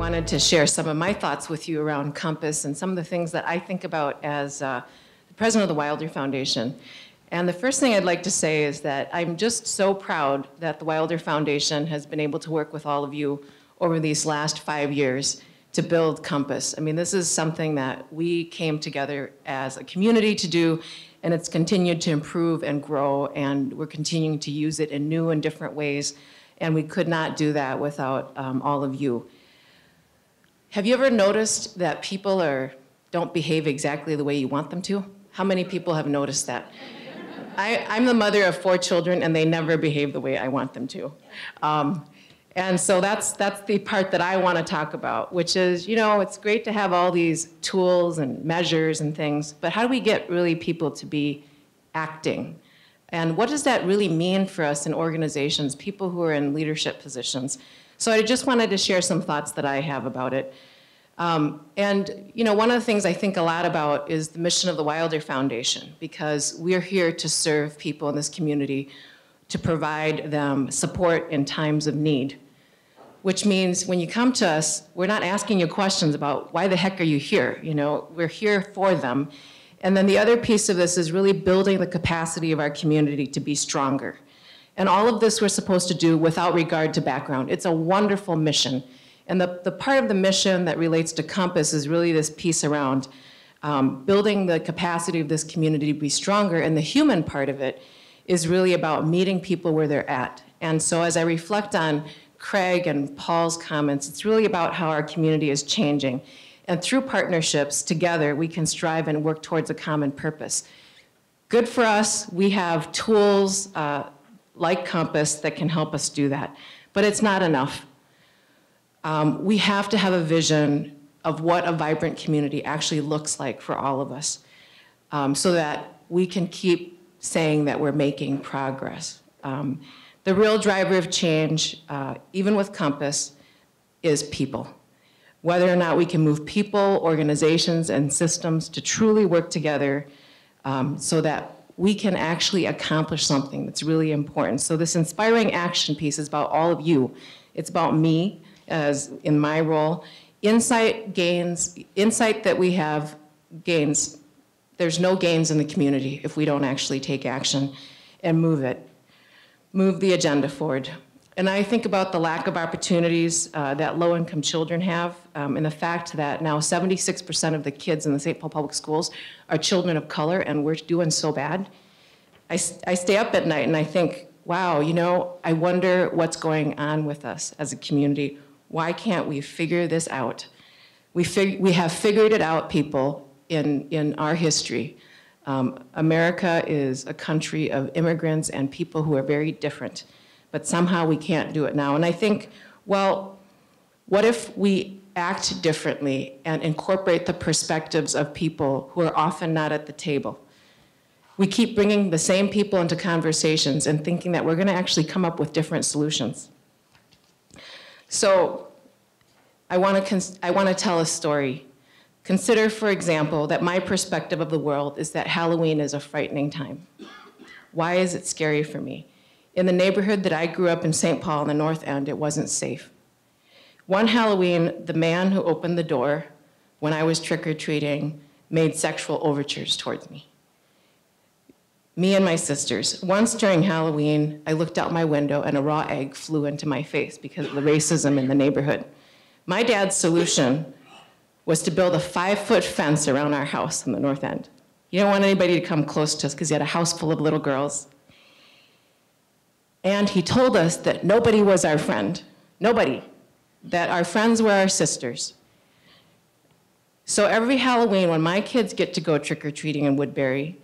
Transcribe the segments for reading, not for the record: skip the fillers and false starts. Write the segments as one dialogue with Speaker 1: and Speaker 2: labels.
Speaker 1: wanted to share some of my thoughts with you around Compass and some of the things that I think about as the president of the Wilder Foundation. And the first thing I'd like to say is that I'm just so proud that the Wilder Foundation has been able to work with all of you over these last 5 years to build Compass. I mean, this is something that we came together as a community to do, and it's continued to improve and grow, and we're continuing to use it in new and different ways, and we could not do that without all of you. Have you ever noticed that people don't behave exactly the way you want them to? How many people have noticed that? I'm the mother of 4 children, and they never behave the way I want them to. And so that's the part that I want to talk about, which is, you know, it's great to have all these tools and measures and things, but how do we get really people to be acting? And what does that really mean for us in organizations, people who are in leadership positions? So I just wanted to share some thoughts that I have about it. And you know, one of the things I think a lot about is the mission of the Wilder Foundation, because we're here to serve people in this community, to provide them support in times of need. Which means when you come to us, we're not asking you questions about why the heck are you here? You know, we're here for them. And then the other piece of this is really building the capacity of our community to be stronger. And all of this we're supposed to do without regard to background. It's a wonderful mission. And the part of the mission that relates to Compass is really this piece around building the capacity of this community to be stronger. And the human part of it is really about meeting people where they're at. And so as I reflect on Craig and Paul's comments, it's really about how our community is changing. And through partnerships together, we can strive and work towards a common purpose. Good for us, we have tools like Compass that can help us do that. But it's not enough. We have to have a vision of what a vibrant community actually looks like for all of us, so that we can keep saying that we're making progress. The real driver of change, even with Compass, is people. Whether or not we can move people, organizations, and systems to truly work together so that we can actually accomplish something that's really important. So this inspiring action piece is about all of you. It's about me, as in my role. Insight that we have gains. There's no gains in the community if we don't actually take action and move the agenda forward. And I think about the lack of opportunities that low-income children have, and the fact that now 76% of the kids in the St. Paul Public Schools are children of color, and we're doing so bad. I stay up at night and I think, wow, you know, I wonder what's going on with us as a community. Why can't we figure this out? We have figured it out, people, in our history. America is a country of immigrants and people who are very different, but somehow we can't do it now. And I think, well, what if we act differently and incorporate the perspectives of people who are often not at the table? We keep bringing the same people into conversations and thinking that we're going to actually come up with different solutions. So I want to tell a story. Consider, for example, that my perspective of the world is that Halloween is a frightening time. Why is it scary for me? In the neighborhood that I grew up in St. Paul in the North End, it wasn't safe. One Halloween, the man who opened the door when I was trick-or-treating made sexual overtures towards me. Me and my sisters. Once during Halloween, I looked out my window and a raw egg flew into my face because of the racism in the neighborhood. My dad's solution was to build a 5-foot fence around our house in the North End. You don't want anybody to come close to us because he had a house full of little girls. And he told us that nobody was our friend. Nobody. That our friends were our sisters. So every Halloween when my kids get to go trick-or-treating in Woodbury,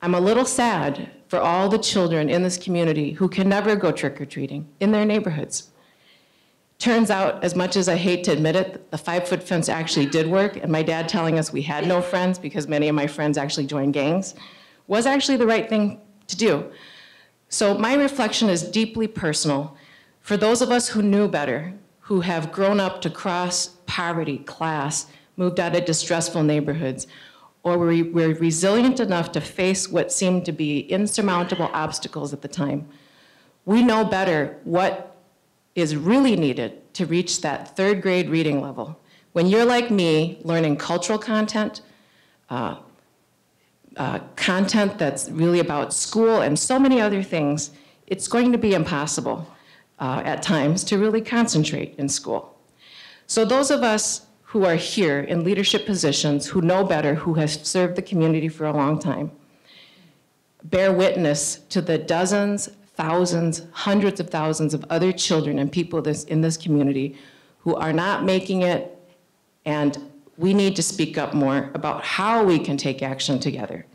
Speaker 1: I'm a little sad for all the children in this community who can never go trick-or-treating in their neighborhoods. Turns out, as much as I hate to admit it, the 5-foot fence actually did work, and my dad telling us we had no friends because many of my friends actually joined gangs was actually the right thing to do. So my reflection is deeply personal. For those of us who knew better, who have grown up to cross poverty, class, moved out of distressful neighborhoods, or we're resilient enough to face what seemed to be insurmountable obstacles at the time, we know better what is really needed to reach that third grade reading level. When you're like me, learning cultural content, content that's really about school and so many other things, it's going to be impossible at times to really concentrate in school. So those of us who are here in leadership positions, who know better, who have served the community for a long time, bear witness to the dozens, thousands, hundreds of thousands of other children and people in this community who are not making it, and we need to speak up more about how we can take action together.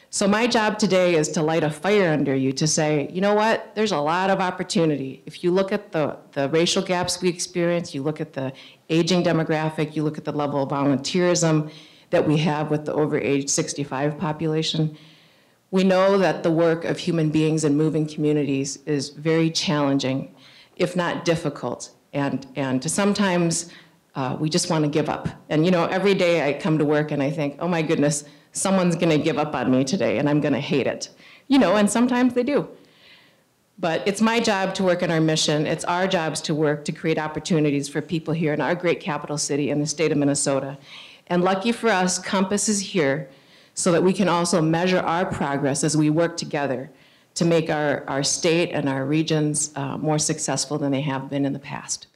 Speaker 1: So my job today is to light a fire under you to say, you know what, there's a lot of opportunity. If you look at the racial gaps we experience, you look at the aging demographic, you look at the level of volunteerism that we have with the over age 65 population, we know that the work of human beings in moving communities is very challenging, if not difficult. And to sometimes we just want to give up. And you know, every day I come to work and I think, oh my goodness, someone's going to give up on me today and I'm going to hate it. You know, and sometimes they do. But it's my job to work in our mission. It's our jobs to work to create opportunities for people here in our great capital city in the state of Minnesota. And lucky for us, Compass is here so that we can also measure our progress as we work together to make our state and our regions more successful than they have been in the past.